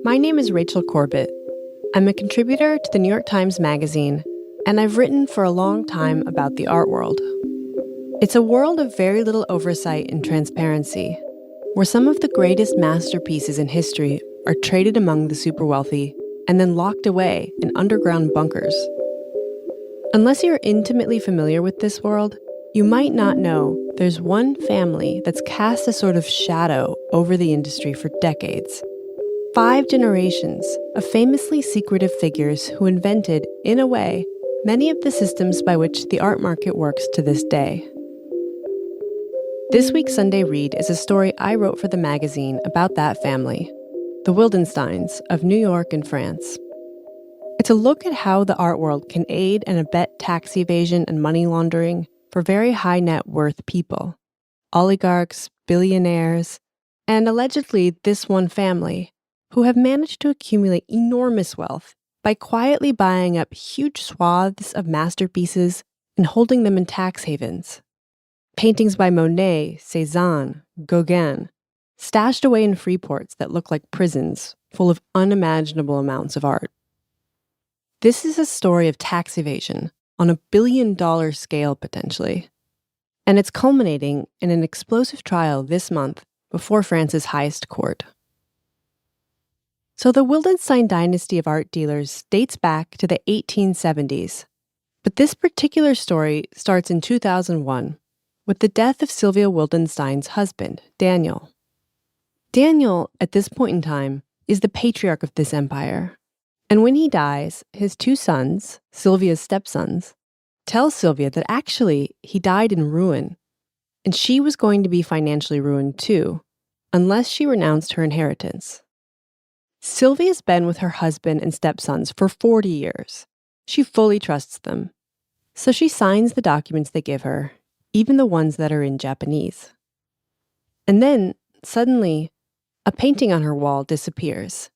My name is Rachel Corbett. I'm a contributor to the New York Times Magazine, and I've written for a long time about the art world. It's a world of very little oversight and transparency, where some of the greatest masterpieces in history are traded among the super wealthy and then locked away in underground bunkers. Unless you're intimately familiar with this world, you might not know there's one family that's cast a sort of shadow over the industry for decades. 5 generations of famously secretive figures who invented, in a way, many of the systems by which the art market works to this day. This week's Sunday Read is a story I wrote for the magazine about that family, the Wildensteins of New York and France. It's a look at how the art world can aid and abet tax evasion and money laundering for very high net worth people, oligarchs, billionaires, and allegedly this one family, who have managed to accumulate enormous wealth by quietly buying up huge swaths of masterpieces and holding them in tax havens. Paintings by Monet, Cézanne, Gauguin, stashed away in freeports that look like prisons, full of unimaginable amounts of art. This is a story of tax evasion on a billion-dollar scale, potentially. And it's culminating in an explosive trial this month before France's highest court. So the Wildenstein dynasty of art dealers dates back to the 1870s. But this particular story starts in 2001 with the death of Sylvia Wildenstein's husband, Daniel. Daniel, at this point in time, is the patriarch of this empire. And when he dies, his 2 sons, Sylvia's stepsons, tell Sylvia that actually he died in ruin, and she was going to be financially ruined too, unless she renounced her inheritance. Sylvia's been with her husband and stepsons for 40 years. She fully trusts them. So she signs the documents they give her, even the ones that are in Japanese. And then, suddenly, a painting on her wall disappears.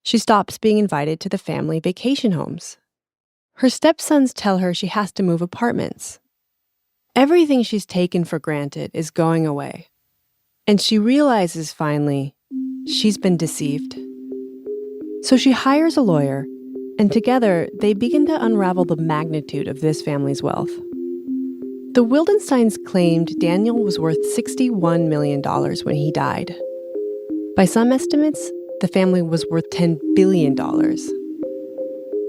She stops being invited to the family vacation homes. Her stepsons tell her she has to move apartments. Everything she's taken for granted is going away. And she realizes finally she's been deceived. So she hires a lawyer, and together they begin to unravel the magnitude of this family's wealth. The Wildensteins claimed Daniel was worth $61 million when he died. By some estimates, the family was worth $10 billion.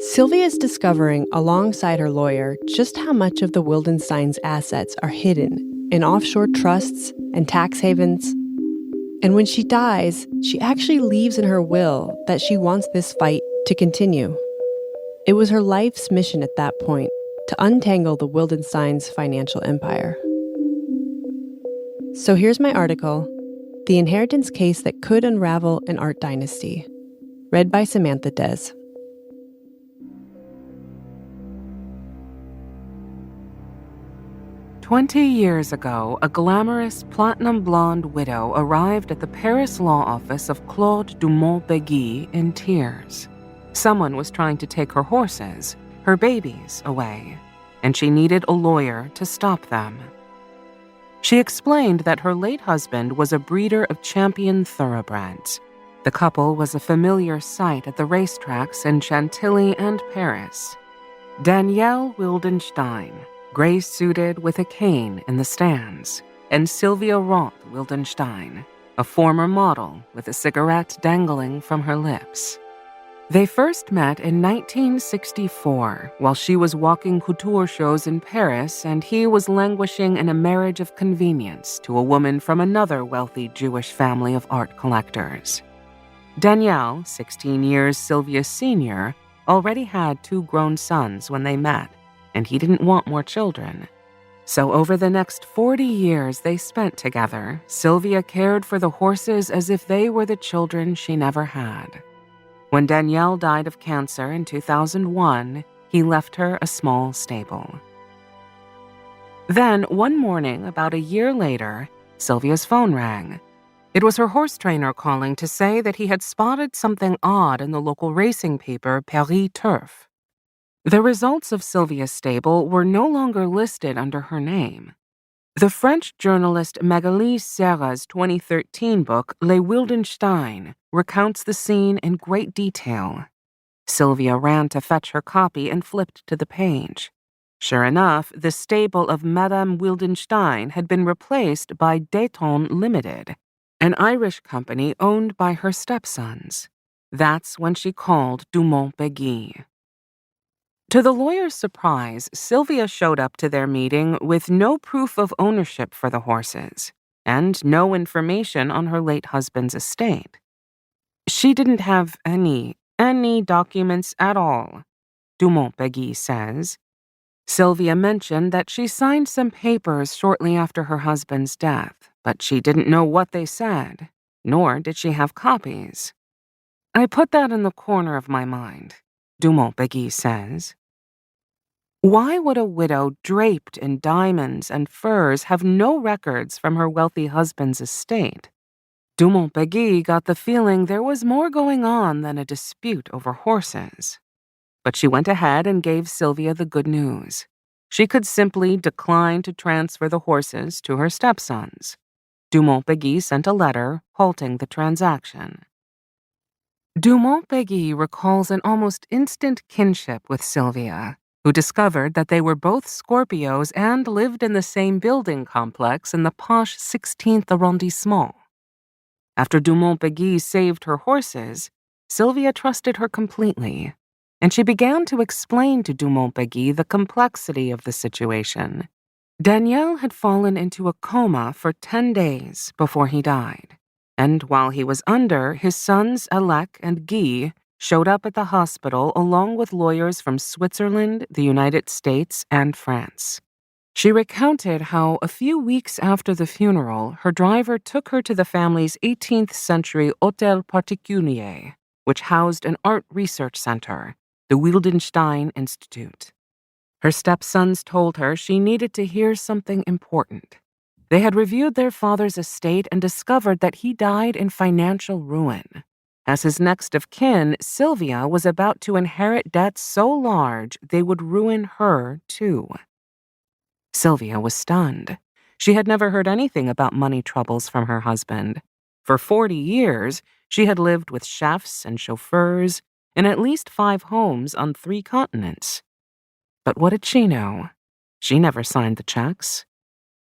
Sylvia is discovering, alongside her lawyer, just how much of the Wildensteins' assets are hidden in offshore trusts and tax havens. And when she dies, she actually leaves in her will that she wants this fight to continue. It was her life's mission at that point to untangle the Wildensteins' financial empire. So here's my article, The Inheritance Case That Could Unravel an Art Dynasty, read by Samantha Des. "20 years ago, a glamorous platinum-blond widow arrived at the Paris law office of Claude Dumont Beghi in tears. Someone was trying to take her horses, her babies, away, and she needed a lawyer to stop them. She explained that her late husband was a breeder of champion thoroughbreds. The couple was a familiar sight at the racetracks in Chantilly and Paris. Danielle Wildenstein, gray-suited with a cane in the stands, and Sylvia Roth Wildenstein, a former model with a cigarette dangling from her lips. They first met in 1964 while she was walking couture shows in Paris and he was languishing in a marriage of convenience to a woman from another wealthy Jewish family of art collectors. Danielle, 16 years Sylvia's senior, already had 2 grown sons when they met, and he didn't want more children. So over the next 40 years they spent together, Sylvia cared for the horses as if they were the children she never had. When Danielle died of cancer in 2001, he left her a small stable. Then, one morning, about a year later, Sylvia's phone rang. It was her horse trainer calling to say that he had spotted something odd in the local racing paper Paris Turf. The results of Sylvia's stable were no longer listed under her name. The French journalist Magali Serra's 2013 book, Les Wildenstein, recounts the scene in great detail. Sylvia ran to fetch her copy and flipped to the page. Sure enough, the stable of Madame Wildenstein had been replaced by Dayton Limited, an Irish company owned by her stepsons. That's when she called Dumont Beghi. To the lawyer's surprise, Sylvia showed up to their meeting with no proof of ownership for the horses and no information on her late husband's estate. She didn't have any documents at all, Dumont Beghi says. Sylvia mentioned that she signed some papers shortly after her husband's death, but she didn't know what they said, nor did she have copies. I put that in the corner of my mind, Dumont Beghi says. Why would a widow draped in diamonds and furs have no records from her wealthy husband's estate? Dumont Beghi got the feeling there was more going on than a dispute over horses. But she went ahead and gave Sylvia the good news. She could simply decline to transfer the horses to her stepsons. Dumont Beghi sent a letter halting the transaction. Dumont Beghi recalls an almost instant kinship with Sylvia, who discovered that they were both Scorpios and lived in the same building complex in the posh 16th arrondissement. After Dumont Beghi saved her horses, Sylvia trusted her completely, and she began to explain to Dumont Beghi the complexity of the situation. Daniel had fallen into a coma for 10 days before he died, and while he was under, his sons Alec and Guy showed up at the hospital along with lawyers from Switzerland, the United States, and France. She recounted how a few weeks after the funeral, her driver took her to the family's 18th century Hôtel Particulier, which housed an art research center, the Wildenstein Institute. Her stepsons told her she needed to hear something important. They had reviewed their father's estate and discovered that he died in financial ruin. As his next of kin, Sylvia was about to inherit debts so large they would ruin her, too. Sylvia was stunned. She had never heard anything about money troubles from her husband. For 40 years, she had lived with chefs and chauffeurs in at least 5 homes on 3 continents. But what did she know? She never signed the checks.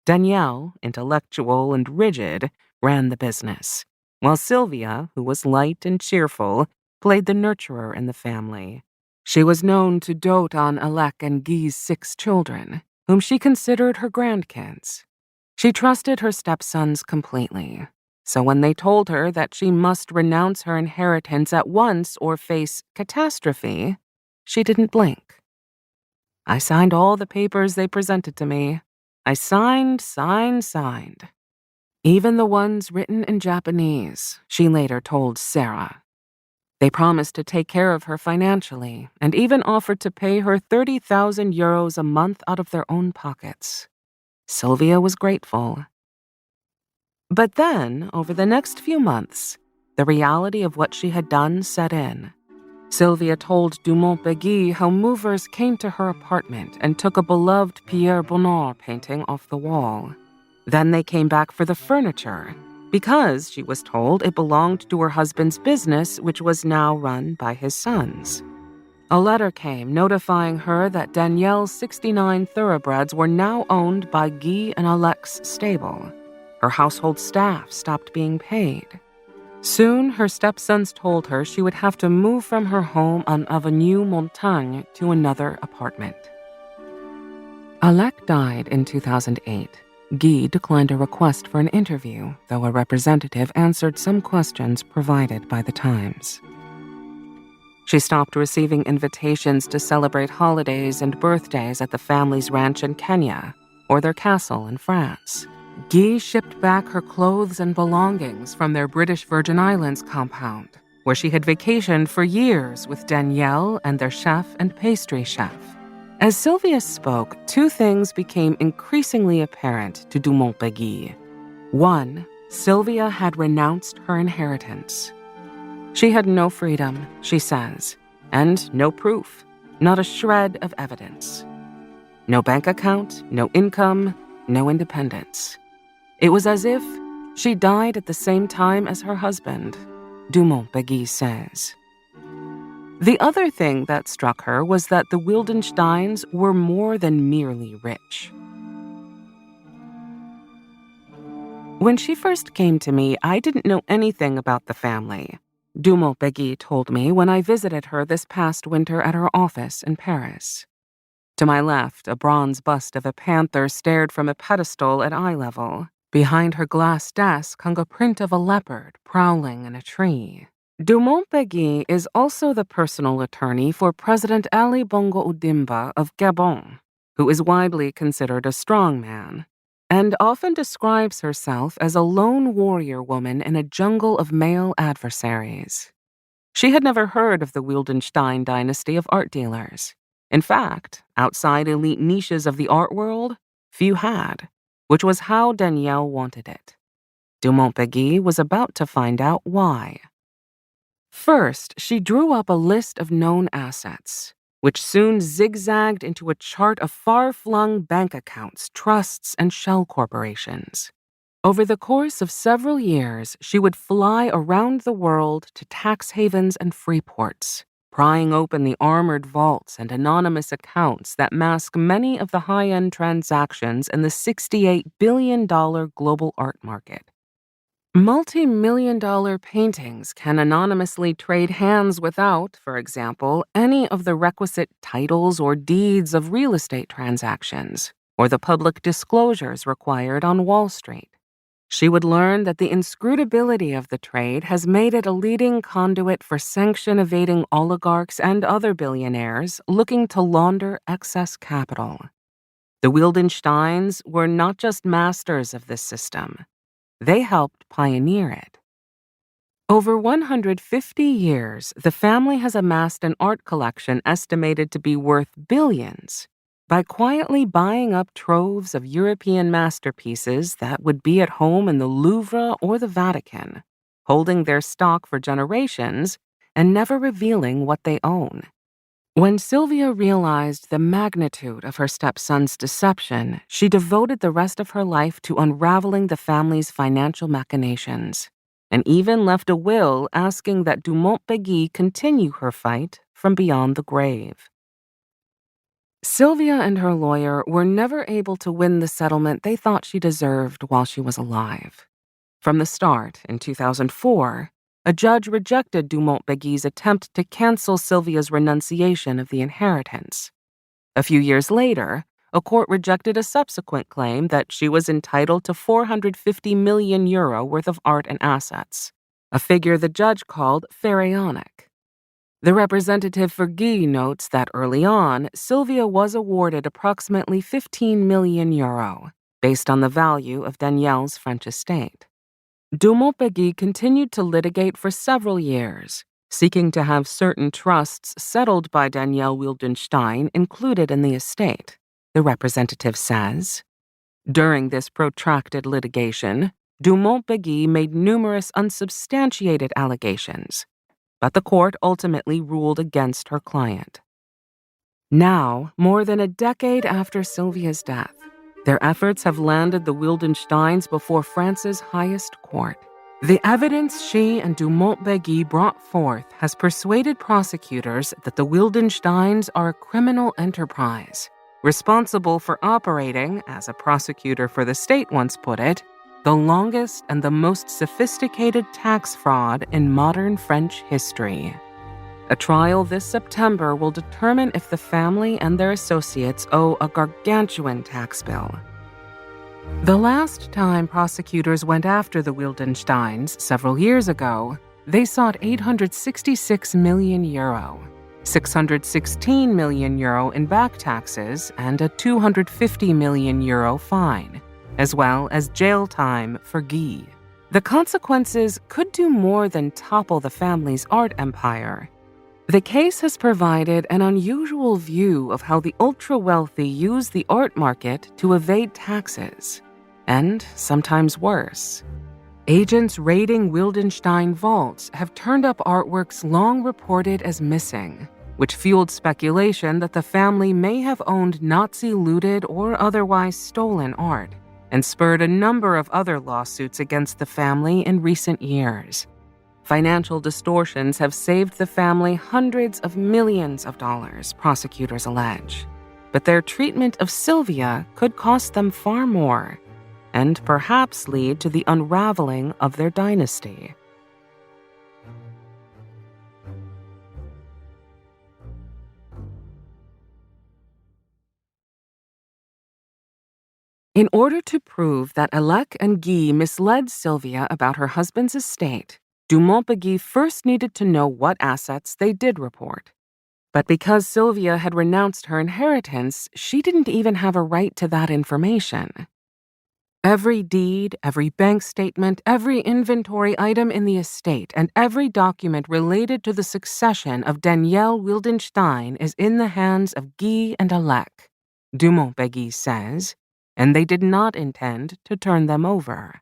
Danielle, intellectual and rigid, ran the business, while Sylvia, who was light and cheerful, played the nurturer in the family. She was known to dote on Alec and Guy's 6 children, whom she considered her grandkids. She trusted her stepsons completely, so when they told her that she must renounce her inheritance at once or face catastrophe, she didn't blink. I signed all the papers they presented to me. I signed. Even the ones written in Japanese, she later told Sarah. They promised to take care of her financially and even offered to pay her 30,000 euros a month out of their own pockets. Sylvia was grateful. But then, over the next few months, the reality of what she had done set in. Sylvia told Dumont Beghi how movers came to her apartment and took a beloved Pierre Bonnard painting off the wall. Then they came back for the furniture, because, she was told, it belonged to her husband's business, which was now run by his sons. A letter came notifying her that Danielle's 69 thoroughbreds were now owned by Guy and Alec's stable. Her household staff stopped being paid. Soon, her stepsons told her she would have to move from her home on Avenue Montaigne to another apartment. Alec died in 2008. Guy declined a request for an interview, though a representative answered some questions provided by the Times. She stopped receiving invitations to celebrate holidays and birthdays at the family's ranch in Kenya or their castle in France. Guy shipped back her clothes and belongings from their British Virgin Islands compound, where she had vacationed for years with Danielle and their chef and pastry chef. As Sylvia spoke, 2 things became increasingly apparent to Dumont Beghi. 1, Sylvia had renounced her inheritance. She had no freedom, she says, and no proof, not a shred of evidence. No bank account, no income, no independence. It was as if she died at the same time as her husband, Dumont Beghi says. The other thing that struck her was that the Wildensteins were more than merely rich. When she first came to me, I didn't know anything about the family, Dumont Beghi told me when I visited her this past winter at her office in Paris. To my left, a bronze bust of a panther stared from a pedestal at eye level. Behind her glass desk hung a print of a leopard prowling in a tree. Dumont Beghi is also the personal attorney for President Ali Bongo Ondimba of Gabon, who is widely considered a strongman, and often describes herself as a lone warrior woman in a jungle of male adversaries. She had never heard of the Wildenstein dynasty of art dealers. In fact, outside elite niches of the art world, few had, which was how Danielle wanted it. Dumont Beghi was about to find out why. First, she drew up a list of known assets, which soon zigzagged into a chart of far-flung bank accounts, trusts, and shell corporations. Over the course of several years, she would fly around the world to tax havens and freeports, prying open the armored vaults and anonymous accounts that mask many of the high-end transactions in the $68 billion global art market. Multi-million-dollar paintings can anonymously trade hands without, for example, any of the requisite titles or deeds of real estate transactions, or the public disclosures required on Wall Street. She would learn that the inscrutability of the trade has made it a leading conduit for sanction-evading oligarchs and other billionaires looking to launder excess capital. The Wildensteins were not just masters of this system. They helped pioneer it. Over 150 years, the family has amassed an art collection estimated to be worth billions by quietly buying up troves of European masterpieces that would be at home in the Louvre or the Vatican, holding their stock for generations and never revealing what they own. When Sylvia realized the magnitude of her stepson's deception, she devoted the rest of her life to unraveling the family's financial machinations, and even left a will asking that Dumont Beghi continue her fight from beyond the grave. Sylvia and her lawyer were never able to win the settlement they thought she deserved while she was alive. From the start, in 2004, a judge rejected Dumont Beghi's attempt to cancel Sylvia's renunciation of the inheritance. A few years later, a court rejected a subsequent claim that she was entitled to €450 million worth of art and assets, a figure the judge called pharaonic. The representative for Guy notes that early on, Sylvia was awarded approximately €15 million, based on the value of Danielle's French estate. Dumont Beghi continued to litigate for several years, seeking to have certain trusts settled by Danielle Wildenstein included in the estate, the representative says. During this protracted litigation, Dumont Beghi made numerous unsubstantiated allegations, but the court ultimately ruled against her client. Now, more than a decade after Sylvia's death, their efforts have landed the Wildensteins before France's highest court. The evidence she and Dumont Beghi brought forth has persuaded prosecutors that the Wildensteins are a criminal enterprise, responsible for operating, as a prosecutor for the state once put it, the longest and the most sophisticated tax fraud in modern French history. A trial this September will determine if the family and their associates owe a gargantuan tax bill. The last time prosecutors went after the Wildensteins, several years ago, they sought €866 million, €616 million in back taxes, and a €250 million fine, as well as jail time for Guy. The consequences could do more than topple the family's art empire. The case has provided an unusual view of how the ultra-wealthy use the art market to evade taxes, and sometimes worse. Agents raiding Wildenstein vaults have turned up artworks long reported as missing, which fueled speculation that the family may have owned Nazi-looted or otherwise stolen art, and spurred a number of other lawsuits against the family in recent years. Financial distortions have saved the family hundreds of millions of dollars, prosecutors allege. But their treatment of Sylvia could cost them far more, and perhaps lead to the unraveling of their dynasty. In order to prove that Alec and Guy misled Sylvia about her husband's estate, Dumont Beghi first needed to know what assets they did report. But because Sylvia had renounced her inheritance, she didn't even have a right to that information. Every deed, every bank statement, every inventory item in the estate, and every document related to the succession of Danielle Wildenstein is in the hands of Guy and Alec, Dumont Beghi says, and they did not intend to turn them over.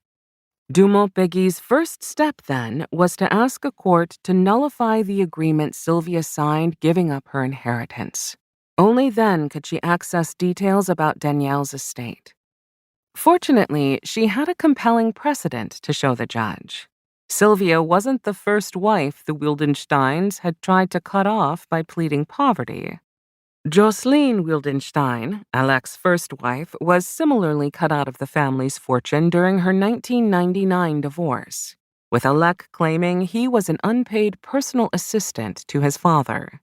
Dumont Beghi's first step, then, was to ask a court to nullify the agreement Sylvia signed giving up her inheritance. Only then could she access details about Danielle's estate. Fortunately, she had a compelling precedent to show the judge. Sylvia wasn't the first wife the Wildensteins had tried to cut off by pleading poverty. Jocelyn Wildenstein, Alec's first wife, was similarly cut out of the family's fortune during her 1999 divorce, with Alec claiming he was an unpaid personal assistant to his father.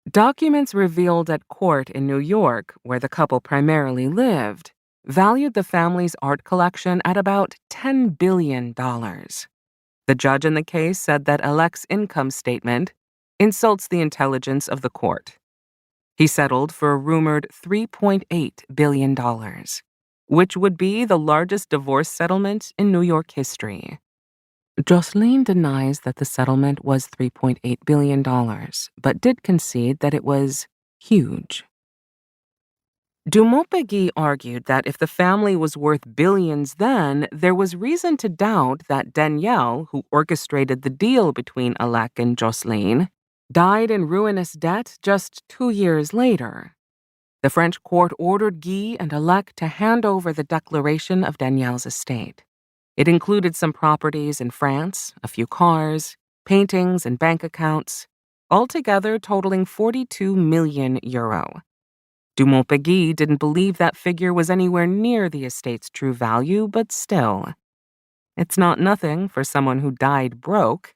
Documents revealed at court in New York, where the couple primarily lived, valued the family's art collection at about $10 billion. The judge in the case said that Alec's income statement insults the intelligence of the court. He settled for a rumored $3.8 billion, which would be the largest divorce settlement in New York history. Jocelyn denies that the settlement was $3.8 billion, but did concede that it was huge. Dumont Beghi argued that if the family was worth billions then, there was reason to doubt that Danielle, who orchestrated the deal between Alec and Jocelyn, died in ruinous debt just 2 years later. The French court ordered Guy and Alec to hand over the declaration of Danielle's estate. It included some properties in France, a few cars, paintings, and bank accounts, altogether totaling €42 million. Dumont Beghi didn't believe that figure was anywhere near the estate's true value, but still. It's not nothing for someone who died broke.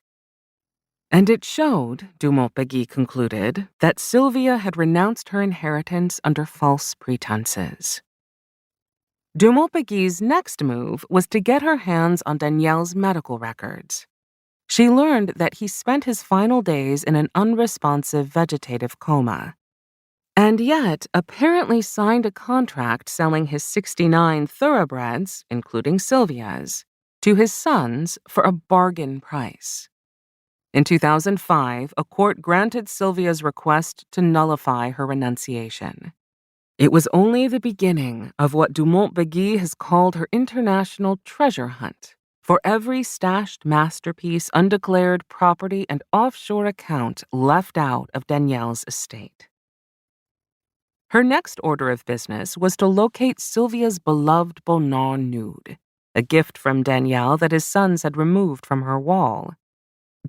And it showed, Dumont Beghi concluded, that Sylvia had renounced her inheritance under false pretenses. Dumont Beghi's next move was to get her hands on Danielle's medical records. She learned that he spent his final days in an unresponsive vegetative coma, and yet apparently signed a contract selling his 69 thoroughbreds, including Sylvia's, to his sons for a bargain price. In 2005, a court granted Sylvia's request to nullify her renunciation. It was only the beginning of what Dumont Beghi has called her international treasure hunt for every stashed masterpiece, undeclared property, and offshore account left out of Danielle's estate. Her next order of business was to locate Sylvia's beloved Bonnard nude, a gift from Danielle that his sons had removed from her wall.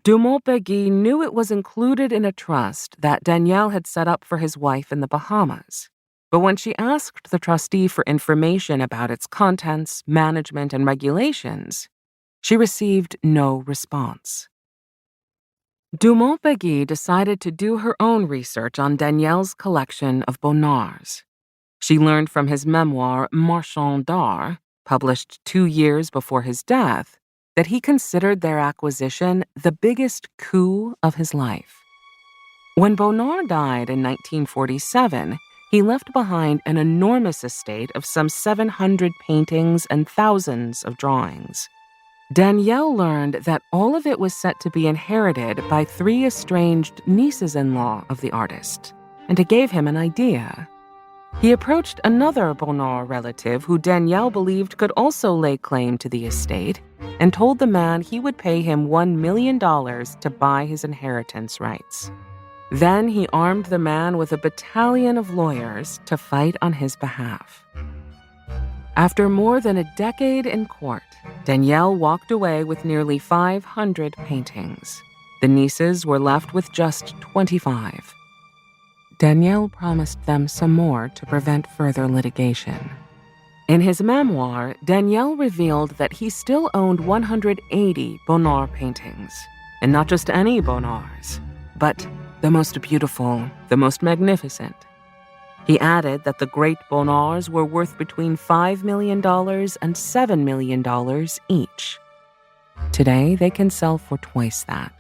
Dumont Beghi knew it was included in a trust that Danielle had set up for his wife in the Bahamas. But when she asked the trustee for information about its contents, management, and regulations, she received no response. Dumont Beghi decided to do her own research on Danielle's collection of Bonnards. She learned from his memoir, Marchand d'Art, published 2 years before his death, that he considered their acquisition the biggest coup of his life. When Bonnard died in 1947, he left behind an enormous estate of some 700 paintings and thousands of drawings. Danielle learned that all of it was set to be inherited by 3 estranged nieces-in-law of the artist, and it gave him an idea. He approached another Bonnard relative who Danielle believed could also lay claim to the estate and told the man he would pay him $1 million to buy his inheritance rights. Then he armed the man with a battalion of lawyers to fight on his behalf. After more than a decade in court, Danielle walked away with nearly 500 paintings. The nieces were left with just 25. Danielle promised them some more to prevent further litigation. In his memoir, Danielle revealed that he still owned 180 Bonnard paintings, and not just any Bonnards, but the most beautiful, the most magnificent. He added that the great Bonnards were worth between $5 million and $7 million each. Today, they can sell for twice that.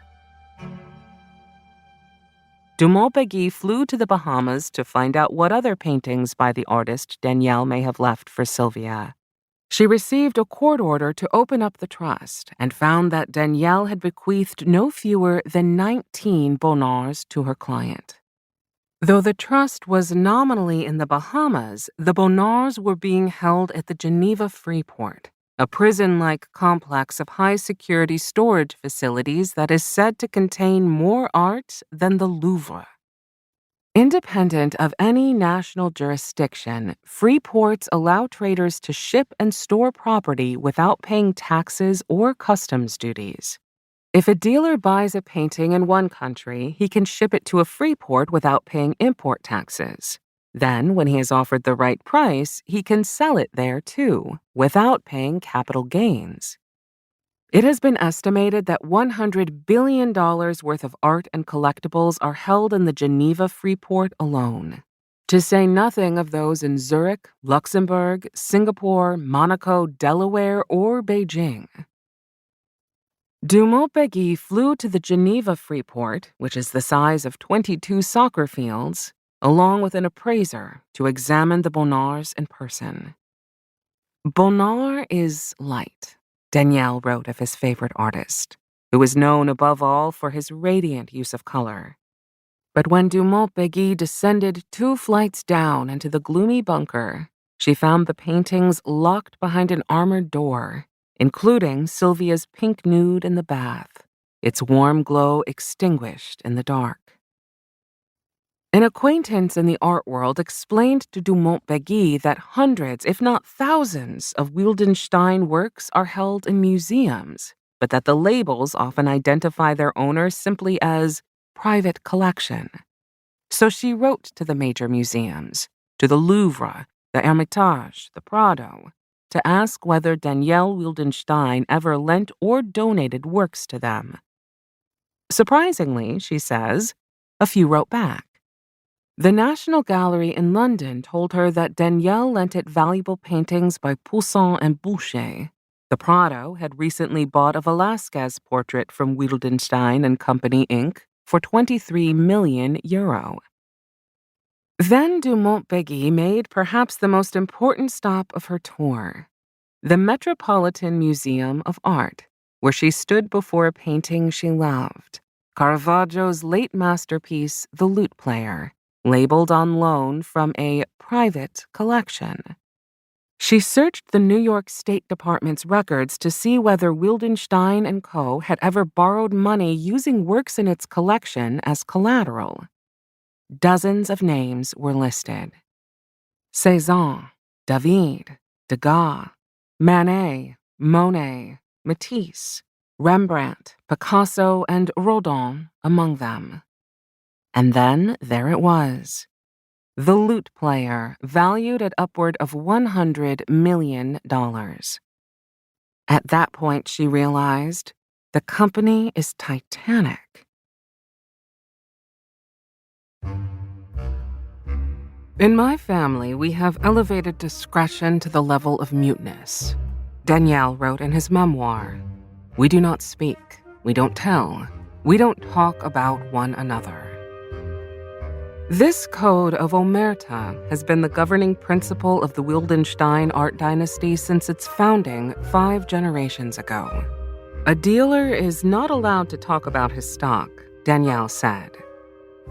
Dumont Beghi flew to the Bahamas to find out what other paintings by the artist Danielle may have left for Sylvia. She received a court order to open up the trust and found that Danielle had bequeathed no fewer than 19 Bonnards to her client. Though the trust was nominally in the Bahamas, the Bonnards were being held at the Geneva freeport, a prison-like complex of high-security storage facilities that is said to contain more art than the Louvre. Independent of any national jurisdiction, freeports allow traders to ship and store property without paying taxes or customs duties. If a dealer buys a painting in one country, he can ship it to a freeport without paying import taxes. Then, when he is offered the right price, he can sell it there too, without paying capital gains. It has been estimated that $100 billion worth of art and collectibles are held in the Geneva freeport alone, to say nothing of those in Zurich, Luxembourg, Singapore, Monaco, Delaware, or Beijing. Dumont Beghi flew to the Geneva freeport, which is the size of 22 soccer fields, along with an appraiser to examine the Bonnards in person. Bonnard is light, Danielle wrote of his favorite artist, who was known above all for his radiant use of color. But when Dumont Beghi descended 2 flights down into the gloomy bunker, she found the paintings locked behind an armored door, including Sylvia's pink nude in the bath, its warm glow extinguished in the dark. An acquaintance in the art world explained to Dumont Beghi that hundreds, if not thousands, of Wildenstein works are held in museums, but that the labels often identify their owners simply as private collection. So she wrote to the major museums, to the Louvre, the Hermitage, the Prado, to ask whether Danielle Wildenstein ever lent or donated works to them. Surprisingly, she says, a few wrote back. The National Gallery in London told her that Danielle lent it valuable paintings by Poussin and Boucher. The Prado had recently bought a Velázquez portrait from Wildenstein and Company, Inc. for €23 million. Then Dumont Beghi made perhaps the most important stop of her tour, the Metropolitan Museum of Art, where she stood before a painting she loved, Caravaggio's late masterpiece, The Lute Player, labeled on loan from a private collection. She searched the New York State Department's records to see whether Wildenstein and Co. had ever borrowed money using works in its collection as collateral. Dozens of names were listed. Cézanne, David, Degas, Manet, Monet, Matisse, Rembrandt, Picasso, and Rodin among them. And then there it was. The Lute Player, valued at upward of $100 million. At that point, she realized the company is titanic. In my family, we have elevated discretion to the level of muteness. Danielle wrote in his memoir, "We do not speak, we don't tell, we don't talk about one another." This code of omerta has been the governing principle of the Wildenstein art dynasty since its founding 5 generations ago. A dealer is not allowed to talk about his stock, Danielle said.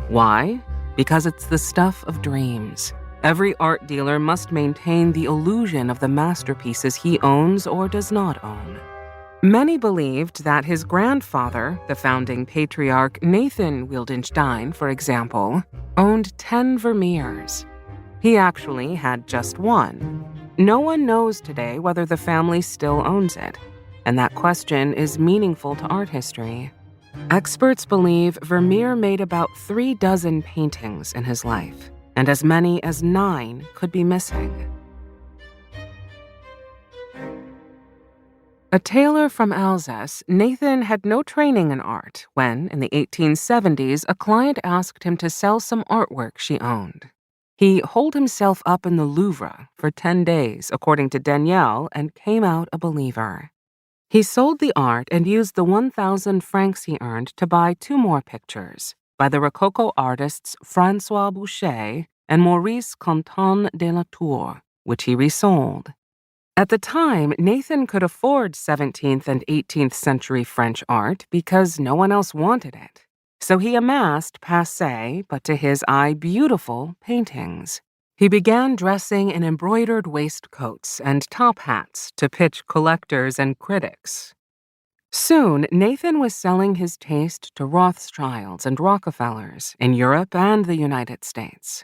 Why? Because it's the stuff of dreams. Every art dealer must maintain the illusion of the masterpieces he owns or does not own. Many believed that his grandfather, the founding patriarch Nathan Wildenstein, for example, owned 10 Vermeers. He actually had just one. No one knows today whether the family still owns it, and that question is meaningful to art history. Experts believe Vermeer made about 36 paintings in his life, and as many as 9 could be missing. A tailor from Alsace, Nathan had no training in art when, in the 1870s, a client asked him to sell some artwork she owned. He holed himself up in the Louvre for 10 days, according to Danielle, and came out a believer. He sold the art and used the 1,000 francs he earned to buy 2 more pictures by the Rococo artists François Boucher and Maurice Canton de la Tour, which he resold. At the time, Nathan could afford 17th and 18th century French art because no one else wanted it. So he amassed passé, but to his eye beautiful, paintings. He began dressing in embroidered waistcoats and top hats to pitch collectors and critics. Soon, Nathan was selling his taste to Rothschilds and Rockefellers in Europe and the United States.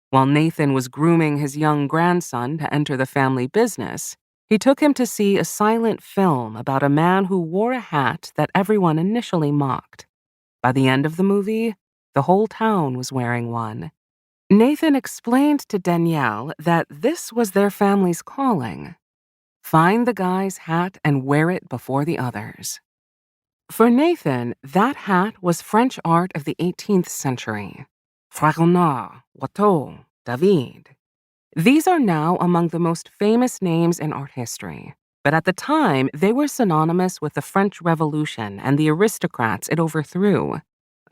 While Nathan was grooming his young grandson to enter the family business, he took him to see a silent film about a man who wore a hat that everyone initially mocked. By the end of the movie, the whole town was wearing one. Nathan explained to Danielle that this was their family's calling. Find the guy's hat and wear it before the others. For Nathan, that hat was French art of the 18th century. Fragonard, Watteau, David. These are now among the most famous names in art history, but at the time, they were synonymous with the French Revolution and the aristocrats it overthrew,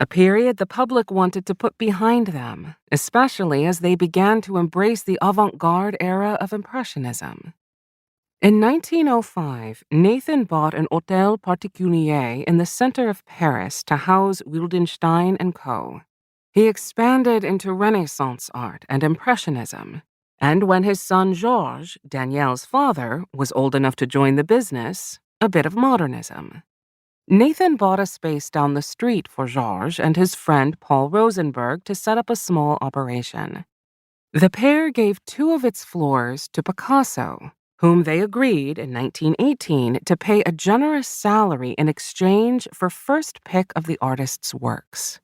a period the public wanted to put behind them, especially as they began to embrace the avant-garde era of Impressionism. In 1905, Nathan bought an hôtel particulier in the center of Paris to house Wildenstein and Co. He expanded into Renaissance art and Impressionism, and when his son Georges, Danielle's father, was old enough to join the business, a bit of modernism. Nathan bought a space down the street for Georges and his friend Paul Rosenberg to set up a small operation. The pair gave 2 of its floors to Picasso, whom they agreed in 1918 to pay a generous salary in exchange for first pick of the artist's works.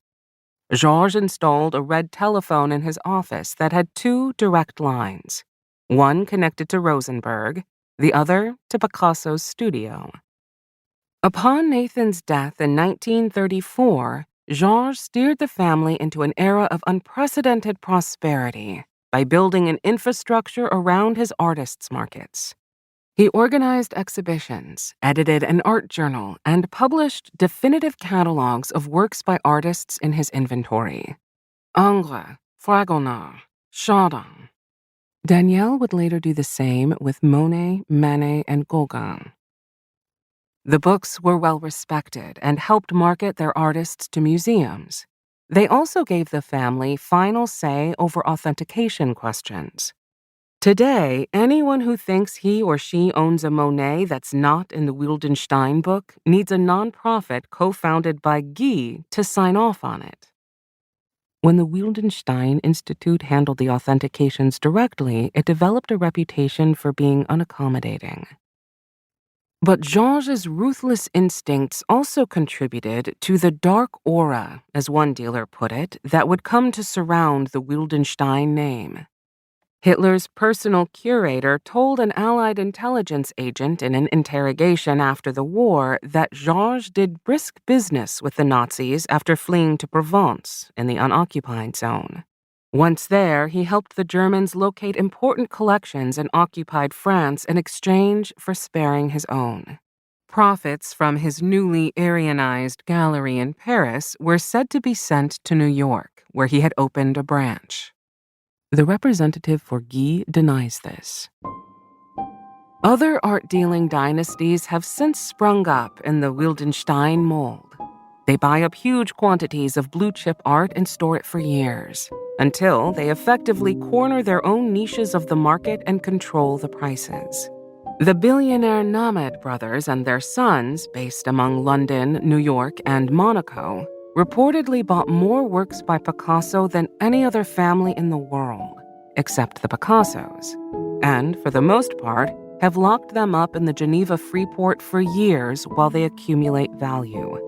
Georges installed a red telephone in his office that had 2 direct lines, one connected to Rosenberg, the other to Picasso's studio. Upon Nathan's death in 1934, Georges steered the family into an era of unprecedented prosperity by building an infrastructure around his artists' markets. He organized exhibitions, edited an art journal, and published definitive catalogs of works by artists in his inventory. Ingres, Fragonard, Chardin. Danielle would later do the same with Monet, Manet, and Gauguin. The books were well respected and helped market their artists to museums. They also gave the family final say over authentication questions. Today, anyone who thinks he or she owns a Monet that's not in the Wildenstein book needs a nonprofit co-founded by Guy to sign off on it. When the Wildenstein Institute handled the authentications directly, it developed a reputation for being unaccommodating. But Georges' ruthless instincts also contributed to the dark aura, as one dealer put it, that would come to surround the Wildenstein name. Hitler's personal curator told an Allied intelligence agent in an interrogation after the war that Georges did brisk business with the Nazis after fleeing to Provence in the unoccupied zone. Once there, he helped the Germans locate important collections in occupied France in exchange for sparing his own. Profits from his newly Aryanized gallery in Paris were said to be sent to New York, where he had opened a branch. The representative for Guy denies this. Other art-dealing dynasties have since sprung up in the Wildenstein mold. They buy up huge quantities of blue-chip art and store it for years, until they effectively corner their own niches of the market and control the prices. The billionaire Named brothers and their sons, based among London, New York, and Monaco, reportedly bought more works by Picasso than any other family in the world, except the Picassos, and, for the most part, have locked them up in the Geneva freeport for years while they accumulate value.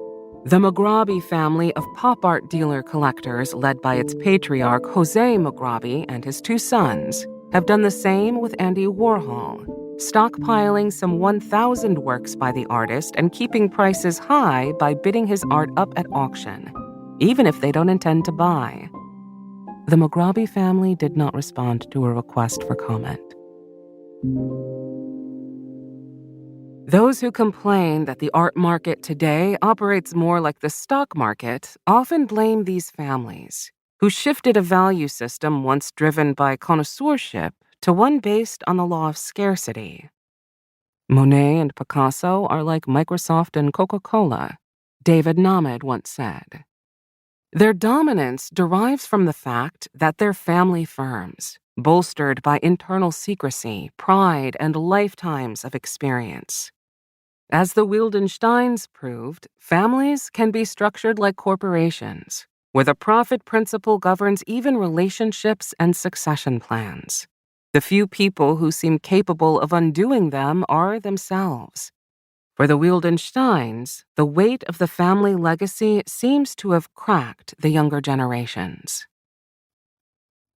The Mugrabi family of pop art dealer collectors, led by its patriarch Jose Mugrabi and his two sons, have done the same with Andy Warhol, stockpiling some 1,000 works by the artist and keeping prices high by bidding his art up at auction, even if they don't intend to buy. The Mugrabi family did not respond to a request for comment. Those who complain that the art market today operates more like the stock market often blame these families, who shifted a value system once driven by connoisseurship to one based on the law of scarcity. Monet and Picasso are like Microsoft and Coca-Cola, David Named once said. Their dominance derives from the fact that they're family firms, bolstered by internal secrecy, pride, and lifetimes of experience. As the Wildensteins proved, families can be structured like corporations, where the profit principle governs even relationships and succession plans. The few people who seem capable of undoing them are themselves. For the Wildensteins, the weight of the family legacy seems to have cracked the younger generations.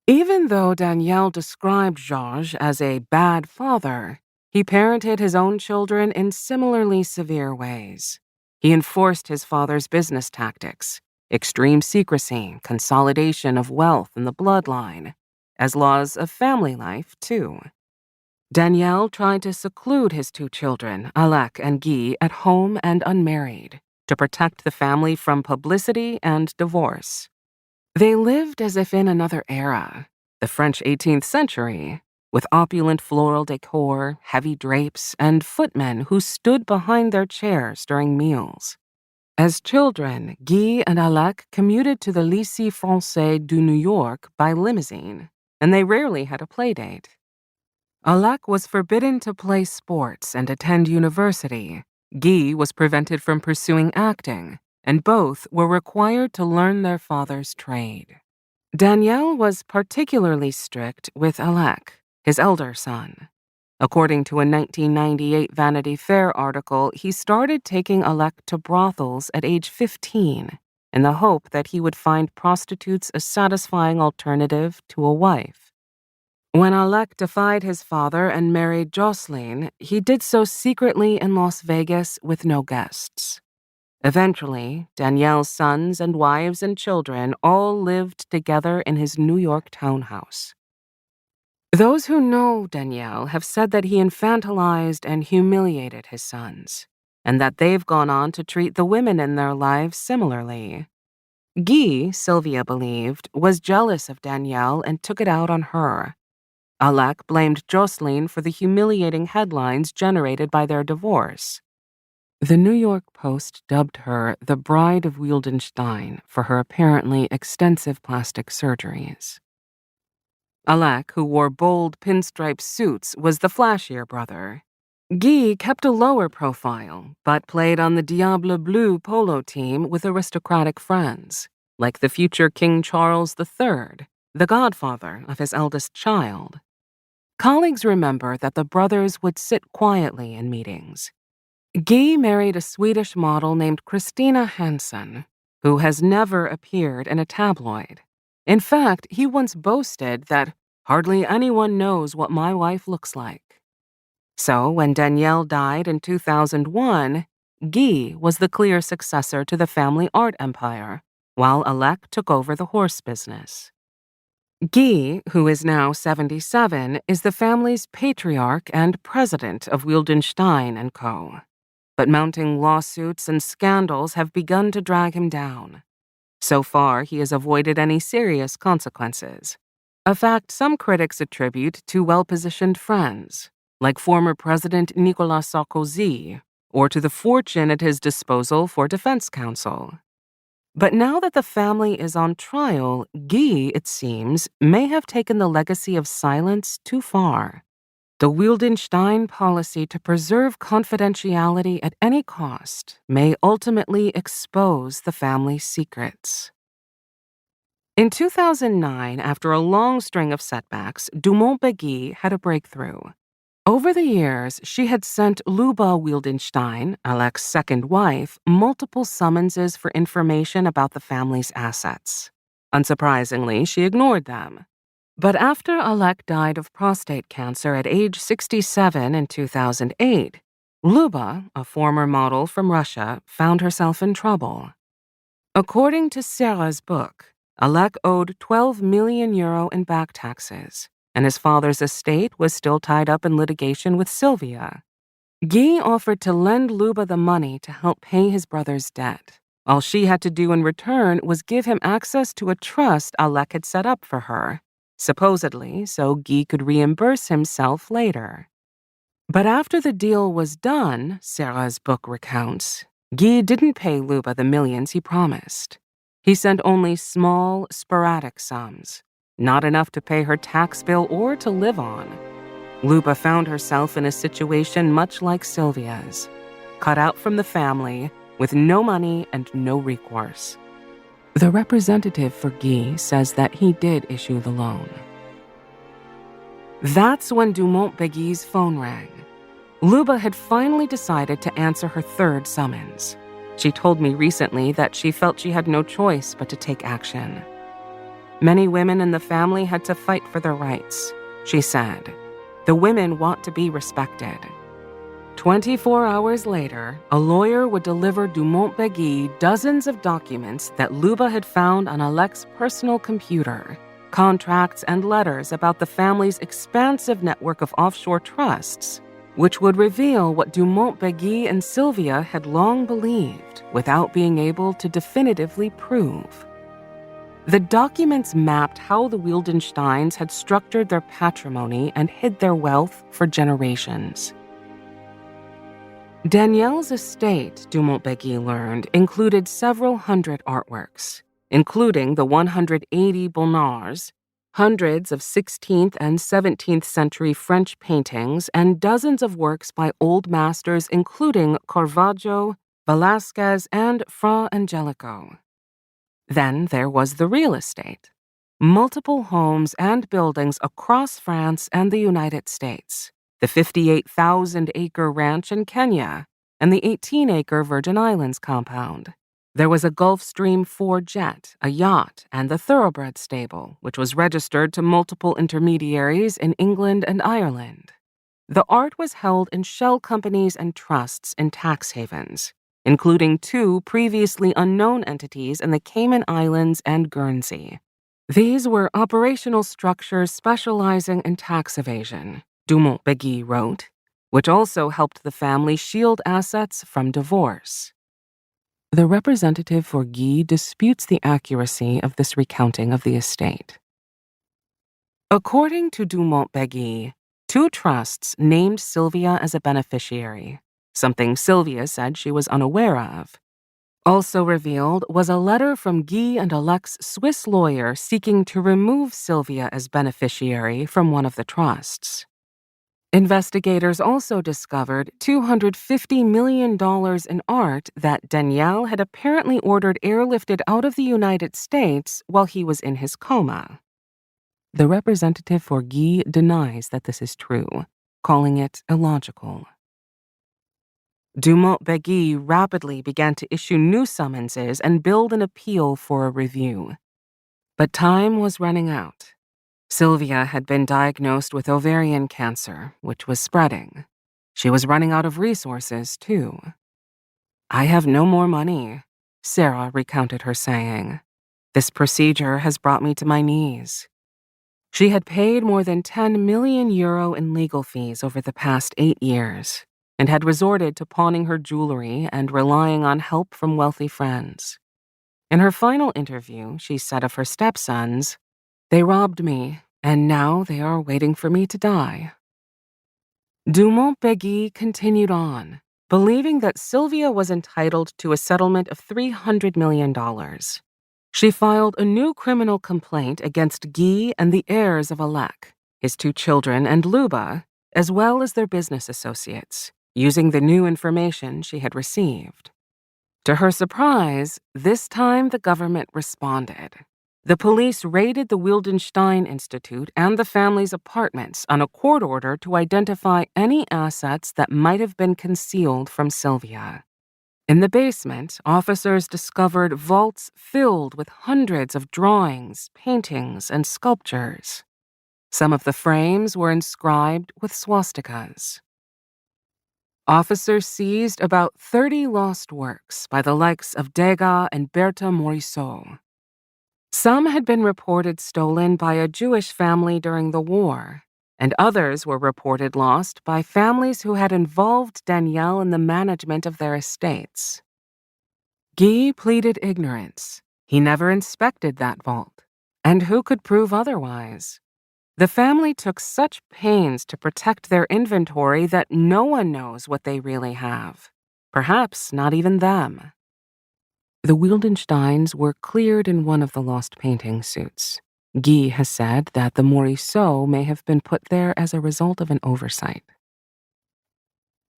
Even though Daniel described Georges as a bad father, he parented his own children in similarly severe ways. He enforced his father's business tactics, extreme secrecy, consolidation of wealth in the bloodline, as laws of family life, too. Daniel tried to seclude his two children, Alec and Guy, at home and unmarried, to protect the family from publicity and divorce. They lived as if in another era, the French 18th century, with opulent floral decor, heavy drapes, and footmen who stood behind their chairs during meals. As children, Guy and Alec commuted to the Lycée Français du New York by limousine, and they rarely had a playdate. Alec was forbidden to play sports and attend university. Guy was prevented from pursuing acting, and both were required to learn their father's trade. Daniel was particularly strict with Alec, his elder son. According to a 1998 Vanity Fair article, he started taking Alec to brothels at age 15 in the hope that he would find prostitutes a satisfying alternative to a wife. When Alec defied his father and married Jocelyn, he did so secretly in Las Vegas with no guests. Eventually, Daniel's sons and wives and children all lived together in his New York townhouse. Those who know Daniel have said that he infantilized and humiliated his sons, and that they've gone on to treat the women in their lives similarly. Guy, Sylvia believed, was jealous of Daniel and took it out on her. Alec blamed Jocelyn for the humiliating headlines generated by their divorce. The New York Post dubbed her the Bride of Wildenstein for her apparently extensive plastic surgeries. Alec, who wore bold pinstripe suits, was the flashier brother. Guy kept a lower profile, but played on the Diable Bleu polo team with aristocratic friends, like the future King Charles III, the godfather of his eldest child. Colleagues remember that the brothers would sit quietly in meetings. Guy married a Swedish model named Christina Hansen, who has never appeared in a tabloid. In fact, he once boasted that hardly anyone knows what my wife looks like. So when Danielle died in 2001, Guy was the clear successor to the family art empire, while Alec took over the horse business. Guy, who is now 77, is the family's patriarch and president of Wildenstein & Co. But mounting lawsuits and scandals have begun to drag him down. So far, he has avoided any serious consequences, a fact some critics attribute to well-positioned friends, like former President Nicolas Sarkozy, or to the fortune at his disposal for defense counsel. But now that the family is on trial, Guy, it seems, may have taken the legacy of silence too far. The Wildenstein policy to preserve confidentiality at any cost may ultimately expose the family's secrets. In 2009, after a long string of setbacks, Dumont Beghi had a breakthrough. Over the years, she had sent Luba Wildenstein, Alec's second wife, multiple summonses for information about the family's assets. Unsurprisingly, she ignored them. But after Alec died of prostate cancer at age 67 in 2008, Luba, a former model from Russia, found herself in trouble. According to Sarah's book, Alec owed €12 million in back taxes, and his father's estate was still tied up in litigation with Sylvia. Guy offered to lend Luba the money to help pay his brother's debt. All she had to do in return was give him access to a trust Alec had set up for her, supposedly so Guy could reimburse himself later. But after the deal was done, Sarah's book recounts, Guy didn't pay Luba the millions he promised. He sent only small, sporadic sums, not enough to pay her tax bill or to live on. Luba found herself in a situation much like Sylvia's, cut out from the family, with no money and no recourse. The representative for Guy says that he did issue the loan. That's when Dumont Beghi's phone rang. Luba had finally decided to answer her third summons. She told me recently that she felt she had no choice but to take action. Many women in the family had to fight for their rights, she said. The women want to be respected. 24 hours later, a lawyer would deliver Dumont Beghi dozens of documents that Luba had found on Alec's personal computer, contracts and letters about the family's expansive network of offshore trusts, which would reveal what Dumont Beghi and Sylvia had long believed without being able to definitively prove. The documents mapped how the Wildensteins had structured their patrimony and hid their wealth for generations. Danielle's estate, Dumont Beghi learned, included several hundred artworks, including the 180 Bonnards, hundreds of 16th and 17th century French paintings, and dozens of works by old masters including Caravaggio, Velázquez, and Fra Angelico. Then there was the real estate. Multiple homes and buildings across France and the United States, the 58,000-acre ranch in Kenya, and the 18-acre Virgin Islands compound. There was a Gulfstream 4 jet, a yacht, and the thoroughbred stable, which was registered to multiple intermediaries in England and Ireland. The art was held in shell companies and trusts in tax havens, including 2 previously unknown entities in the Cayman Islands and Guernsey. These were operational structures specializing in tax evasion, Dumont Beghi wrote, which also helped the family shield assets from divorce. The representative for Guy disputes the accuracy of this recounting of the estate. According to Dumont Beghi, 2 trusts named Sylvia as a beneficiary, something Sylvia said she was unaware of. Also revealed was a letter from Guy and Alec's Swiss lawyer seeking to remove Sylvia as beneficiary from one of the trusts. Investigators also discovered $250 million in art that Danielle had apparently ordered airlifted out of the United States while he was in his coma. The representative for Guy denies that this is true, calling it illogical. Dumont Beghi rapidly began to issue new summonses and build an appeal for a review. But time was running out. Sylvia had been diagnosed with ovarian cancer, which was spreading. She was running out of resources, too. "I have no more money," Sarah recounted her saying. "This procedure has brought me to my knees." She had paid more than €10 million in legal fees over the past 8 years and had resorted to pawning her jewelry and relying on help from wealthy friends. In her final interview, she said of her stepsons, "They robbed me, and now they are waiting for me to die." Dumont Beghi continued on, believing that Sylvia was entitled to a settlement of $300 million. She filed a new criminal complaint against Guy and the heirs of Alec, his 2 children, and Luba, as well as their business associates, using the new information she had received. To her surprise, this time the government responded. The police raided the Wildenstein Institute and the family's apartments on a court order to identify any assets that might have been concealed from Sylvia. In the basement, officers discovered vaults filled with hundreds of drawings, paintings, and sculptures. Some of the frames were inscribed with swastikas. Officers seized about 30 lost works by the likes of Degas and Berthe Morisot. Some had been reported stolen by a Jewish family during the war, and others were reported lost by families who had involved Danielle in the management of their estates. Guy pleaded ignorance. He never inspected that vault, and who could prove otherwise? The family took such pains to protect their inventory that no one knows what they really have. Perhaps not even them. The Wildensteins were cleared in one of the lost painting suits. Guy has said that the Morisot may have been put there as a result of an oversight.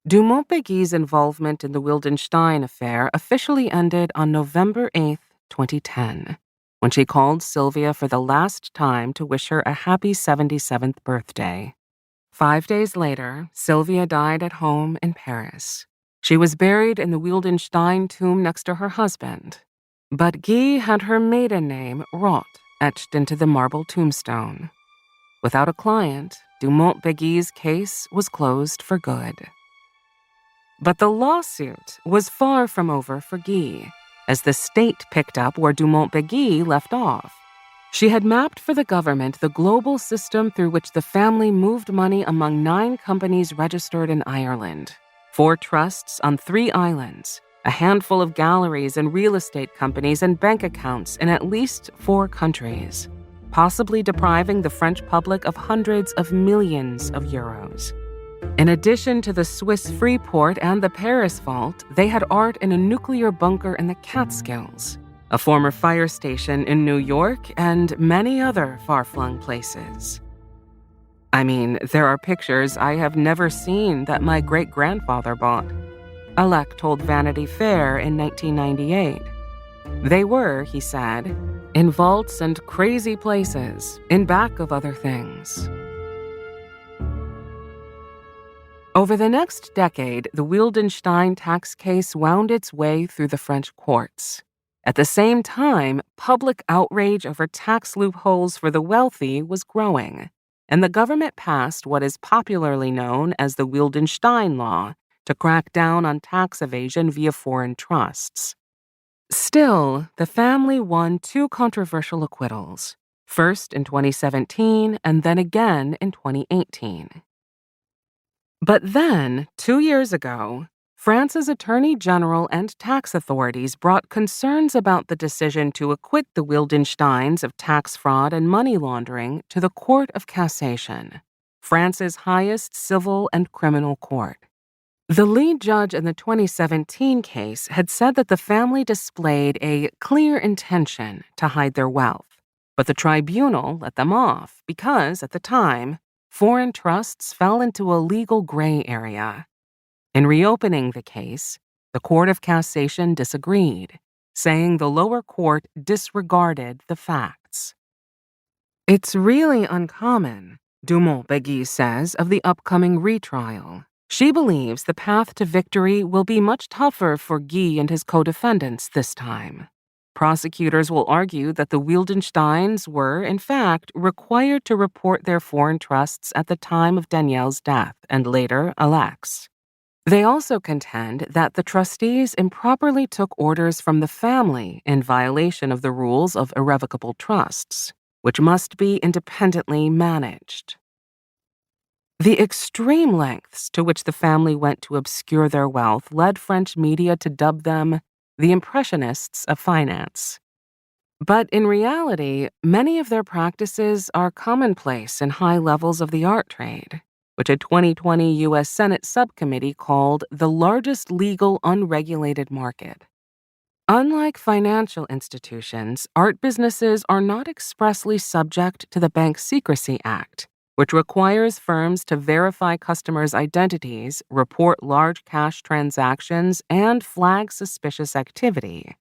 Dumont Beghi's involvement in the Wildenstein affair officially ended on November 8, 2010, when she called Sylvia for the last time to wish her a happy 77th birthday. 5 days later, Sylvia died at home in Paris. She was buried in the Wildenstein tomb next to her husband, but Guy had her maiden name, Roth, etched into the marble tombstone. Without a client, Dumont Beghi's case was closed for good. But the lawsuit was far from over for Guy, as the state picked up where Dumont Beghi left off. She had mapped for the government the global system through which the family moved money among 9 companies registered in Ireland, 4 trusts on 3 islands, a handful of galleries and real estate companies and bank accounts in at least 4 countries, possibly depriving the French public of hundreds of millions of euros. In addition to the Swiss freeport and the Paris vault, they had art in a nuclear bunker in the Catskills, a former fire station in New York, and many other far-flung places. I mean, there are pictures I have never seen that my great-grandfather bought. Alec told Vanity Fair in 1998. They were, he said, in vaults and crazy places, in back of other things. Over the next decade, the Wildenstein tax case wound its way through the French courts. At the same time, public outrage over tax loopholes for the wealthy was growing, and the government passed what is popularly known as the Wildenstein Law to crack down on tax evasion via foreign trusts. Still, the family won 2 controversial acquittals, first in 2017 and then again in 2018. But then, 2 years ago, France's Attorney General and tax authorities brought concerns about the decision to acquit the Wildensteins of tax fraud and money laundering to the Court of Cassation, France's highest civil and criminal court. The lead judge in the 2017 case had said that the family displayed a clear intention to hide their wealth, but the tribunal let them off because, at the time, foreign trusts fell into a legal gray area. In reopening the case, the Court of Cassation disagreed, saying the lower court disregarded the facts. It's really uncommon, Dumont Beghi says of the upcoming retrial. She believes the path to victory will be much tougher for Guy and his co-defendants this time. Prosecutors will argue that the Wildensteins were, in fact, required to report their foreign trusts at the time of Danielle's death and later Alec's. They also contend that the trustees improperly took orders from the family in violation of the rules of irrevocable trusts, which must be independently managed. The extreme lengths to which the family went to obscure their wealth led French media to dub them the Impressionists of finance. But in reality, many of their practices are commonplace in high levels of the art trade, which a 2020 U.S. Senate subcommittee called the largest legal unregulated market. Unlike financial institutions, art businesses are not expressly subject to the Bank Secrecy Act, which requires firms to verify customers' identities, report large cash transactions, and flag suspicious activity.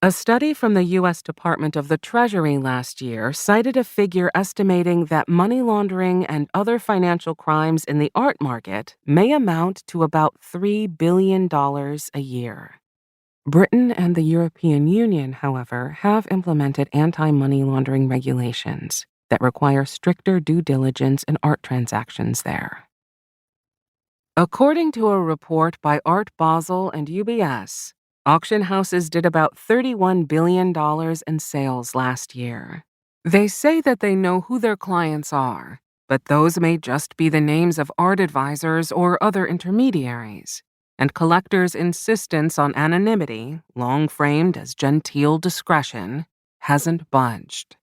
A study from the U.S. Department of the Treasury last year cited a figure estimating that money laundering and other financial crimes in the art market may amount to about $3 billion a year. Britain and the European Union, however, have implemented anti-money laundering regulations that require stricter due diligence in art transactions there. According to a report by Art Basel and UBS, auction houses did about $31 billion in sales last year. They say that they know who their clients are, but those may just be the names of art advisors or other intermediaries, and collectors' insistence on anonymity, long framed as genteel discretion, hasn't budged.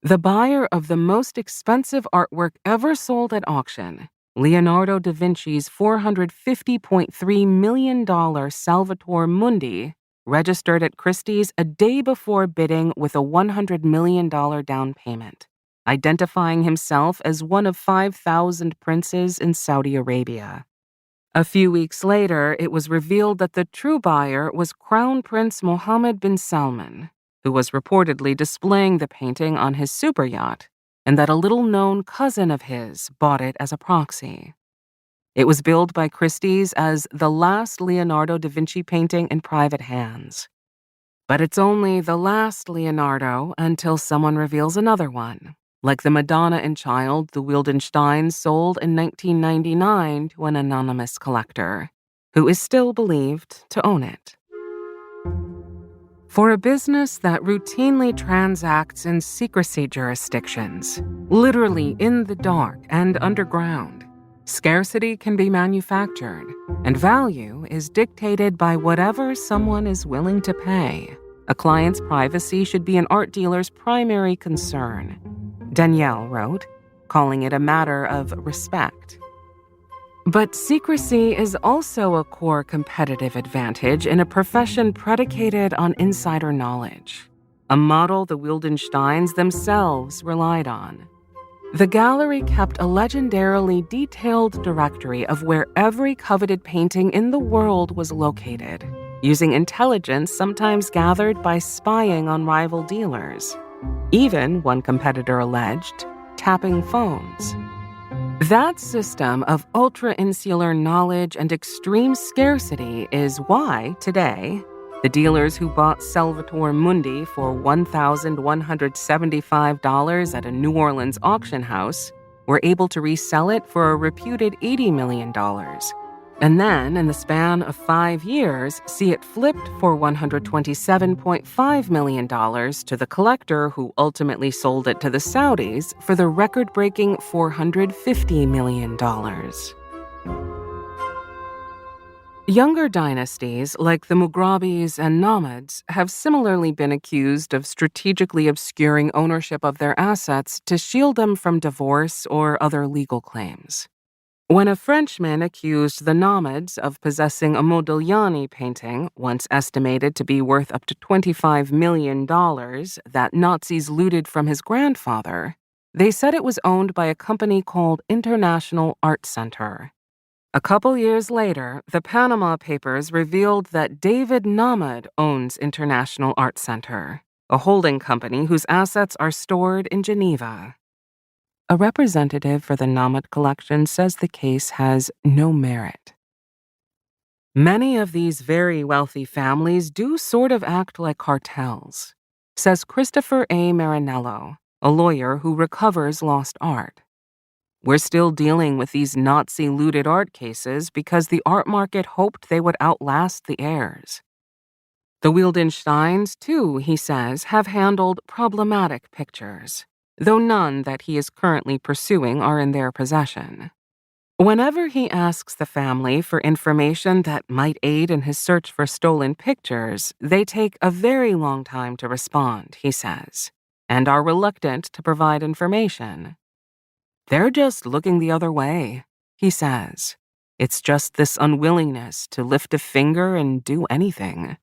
The buyer of the most expensive artwork ever sold at auction, Leonardo da Vinci's $450.3 million Salvator Mundi, registered at Christie's a day before bidding with a $100 million down payment, identifying himself as one of 5,000 princes in Saudi Arabia. A few weeks later, it was revealed that the true buyer was Crown Prince Mohammed bin Salman, who was reportedly displaying the painting on his super yacht, and that a little-known cousin of his bought it as a proxy. It was billed by Christie's as the last Leonardo da Vinci painting in private hands. But it's only the last Leonardo until someone reveals another one, like the Madonna and Child the Wildensteins sold in 1999 to an anonymous collector, who is still believed to own it. For a business that routinely transacts in secrecy jurisdictions, literally in the dark and underground, scarcity can be manufactured, and value is dictated by whatever someone is willing to pay. A client's privacy should be an art dealer's primary concern, Danielle wrote, calling it a matter of respect. But secrecy is also a core competitive advantage in a profession predicated on insider knowledge, a model the Wildensteins themselves relied on. The gallery kept a legendarily detailed directory of where every coveted painting in the world was located, using intelligence sometimes gathered by spying on rival dealers. Even, one competitor alleged, tapping phones. That system of ultra-insular knowledge and extreme scarcity is why, today, the dealers who bought Salvator Mundi for $1,175 at a New Orleans auction house were able to resell it for a reputed $80 million, and then, in the span of 5 years, see it flipped for $127.5 million to the collector who ultimately sold it to the Saudis for the record-breaking $450 million. Younger dynasties, like the Mugrabis and Namids, have similarly been accused of strategically obscuring ownership of their assets to shield them from divorce or other legal claims. When a Frenchman accused the Namids of possessing a Modigliani painting, once estimated to be worth up to $25 million, that Nazis looted from his grandfather, they said it was owned by a company called International Art Center. A couple years later, the Panama Papers revealed that David Namid owns International Art Center, a holding company whose assets are stored in Geneva. A representative for the Namid collection says the case has no merit. Many of these very wealthy families do sort of act like cartels, says Christopher A. Marinello, a lawyer who recovers lost art. We're still dealing with these Nazi-looted art cases because the art market hoped they would outlast the heirs. The Wildensteins, too, he says, have handled problematic pictures, though none that he is currently pursuing are in their possession. Whenever he asks the family for information that might aid in his search for stolen pictures, they take a very long time to respond, he says, and are reluctant to provide information. They're just looking the other way, he says. It's just this unwillingness to lift a finger and do anything.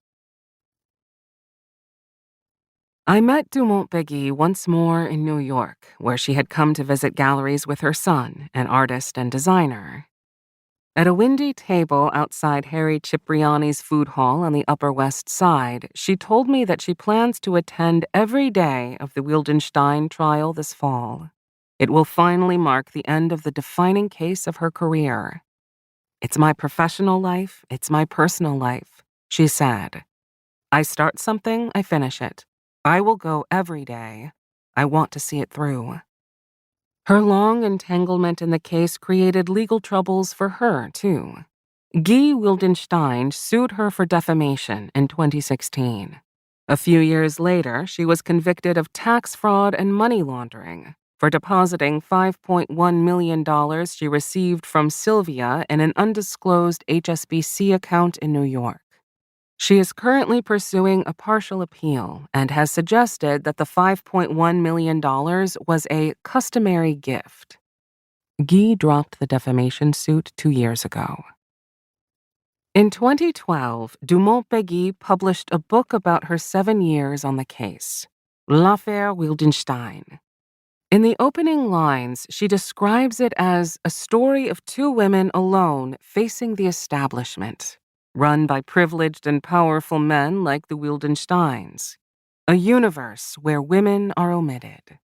I met Dumont Beghi once more in New York, where she had come to visit galleries with her son, an artist and designer. At a windy table outside Harry Cipriani's food hall on the Upper West Side, she told me that she plans to attend every day of the Wildenstein trial this fall. It will finally mark the end of the defining case of her career. "It's my professional life, it's my personal life," she said. "I start something, I finish it. I will go every day. I want to see it through." Her long entanglement in the case created legal troubles for her, too. Guy Wildenstein sued her for defamation in 2016. A few years later, she was convicted of tax fraud and money laundering for depositing $5.1 million she received from Sylvia in an undisclosed HSBC account in New York. She is currently pursuing a partial appeal and has suggested that the $5.1 million was a customary gift. Guy dropped the defamation suit 2 years ago. In 2012, Dumont Beghi published a book about her 7 years on the case, L'Affaire Wildenstein. In the opening lines, she describes it as a story of two women alone facing the establishment, run by privileged and powerful men like the Wildensteins, a universe where women are omitted.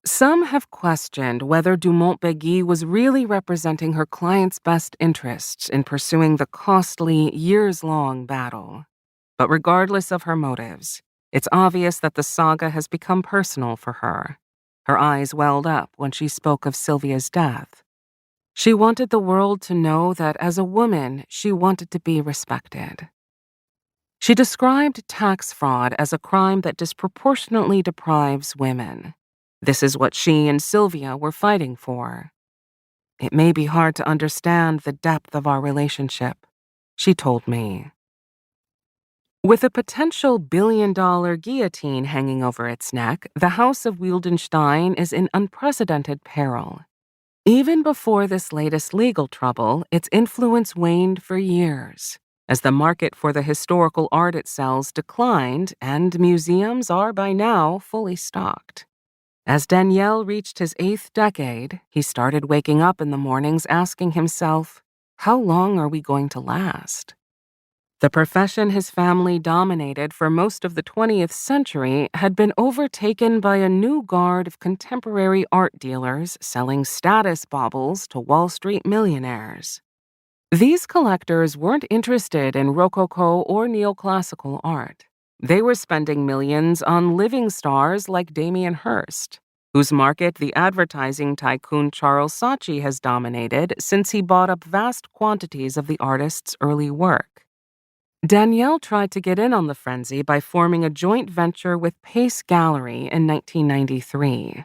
Some have questioned whether Dumont Beghi was really representing her client's best interests in pursuing the costly, years-long battle. But regardless of her motives, it's obvious that the saga has become personal for her. Her eyes welled up when she spoke of Sylvia's death. She wanted the world to know that as a woman, she wanted to be respected. She described tax fraud as a crime that disproportionately deprives women. This is what she and Sylvia were fighting for. "It may be hard to understand the depth of our relationship," she told me. With a potential billion-dollar guillotine hanging over its neck, the House of Wildenstein is in unprecedented peril. Even before this latest legal trouble, its influence waned for years, as the market for the historical art it sells declined and museums are by now fully stocked. As Daniel reached his 8th decade, he started waking up in the mornings asking himself, "How long are we going to last?" The profession his family dominated for most of the 20th century had been overtaken by a new guard of contemporary art dealers selling status baubles to Wall Street millionaires. These collectors weren't interested in Rococo or neoclassical art. They were spending millions on living stars like Damien Hirst, whose market the advertising tycoon Charles Saatchi has dominated since he bought up vast quantities of the artist's early work. Danielle tried to get in on the frenzy by forming a joint venture with Pace Gallery in 1993.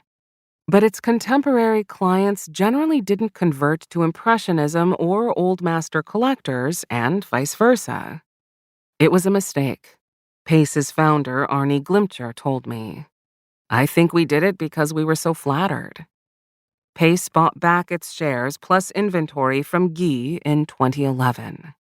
But its contemporary clients generally didn't convert to Impressionism or Old Master collectors, and vice versa. It was a mistake. Pace's founder, Arnie Glimcher, told me. "I think we did it because we were so flattered." Pace bought back its shares plus inventory from Guy in 2011.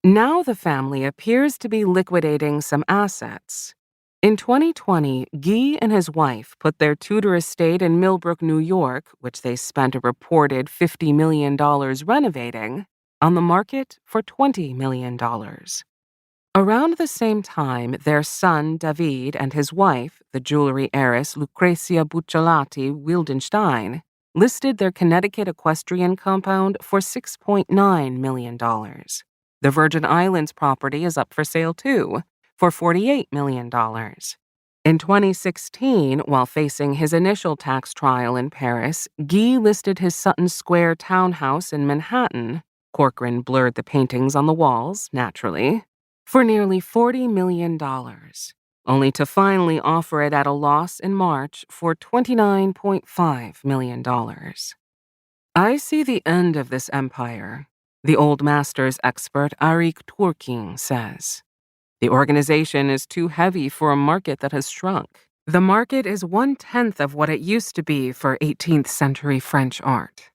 Now the family appears to be liquidating some assets. In 2020, Guy and his wife put their Tudor estate in Millbrook, New York, which they spent a reported $50 million renovating, on the market for $20 million. Around the same time, their son, David, and his wife, the jewelry heiress Lucrezia Bucciolati Wildenstein, listed their Connecticut equestrian compound for $6.9 million. The Virgin Islands property is up for sale, too, for $48 million. In 2016, while facing his initial tax trial in Paris, Guy listed his Sutton Square townhouse in Manhattan — Corcoran blurred the paintings on the walls, naturally — for nearly $40 million, only to finally offer it at a loss in March for $29.5 million. "I see the end of this empire," the Old Masters expert Arik Turking says. "The organization is too heavy for a market that has shrunk. The market is 1/10 of what it used to be for 18th century French art."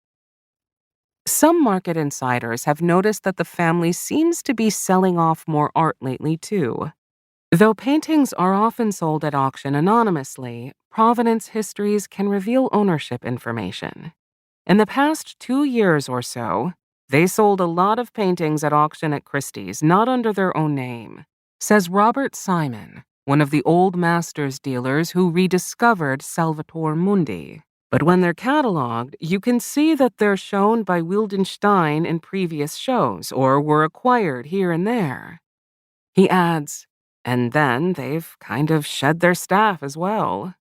Some market insiders have noticed that the family seems to be selling off more art lately, too. Though paintings are often sold at auction anonymously, provenance histories can reveal ownership information. In the past 2 years or so, they sold a lot of paintings at auction at Christie's not under their own name, says Robert Simon, one of the old masters dealers who rediscovered Salvator Mundi. But when they're cataloged, you can see that they're shown by Wildenstein in previous shows or were acquired here and there. He adds, and then they've kind of shed their staff as well.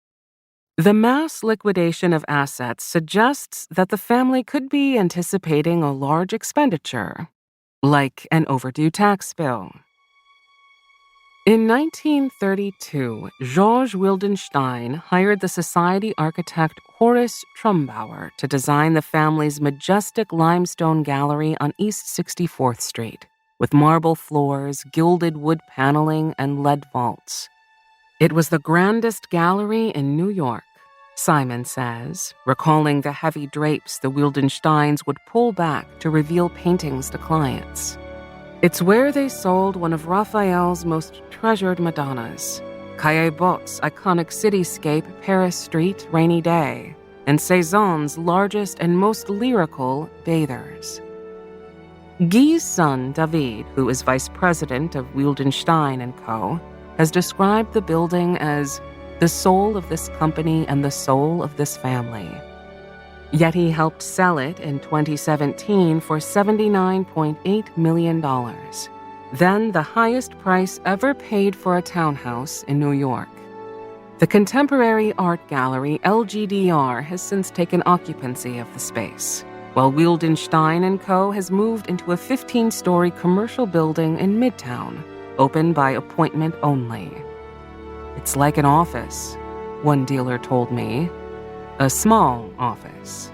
The mass liquidation of assets suggests that the family could be anticipating a large expenditure, like an overdue tax bill. In 1932, Georges Wildenstein hired the society architect Horace Trumbauer to design the family's majestic limestone gallery on East 64th Street, with marble floors, gilded wood paneling, and lead vaults. It was the grandest gallery in New York, Simon says, recalling the heavy drapes the Wildensteins would pull back to reveal paintings to clients. It's where they sold one of Raphael's most treasured Madonnas, Caillebott's iconic cityscape Paris Street Rainy Day, and Cézanne's largest and most lyrical Bathers. Guy's son, David, who is vice president of Wildenstein & Co., has described the building as the soul of this company and the soul of this family. Yet he helped sell it in 2017 for $79.8 million, then the highest price ever paid for a townhouse in New York. The contemporary art gallery LGDR has since taken occupancy of the space, while Wildenstein & Co. has moved into a 15-story commercial building in Midtown, open by appointment only. It's like an office, one dealer told me. A small office.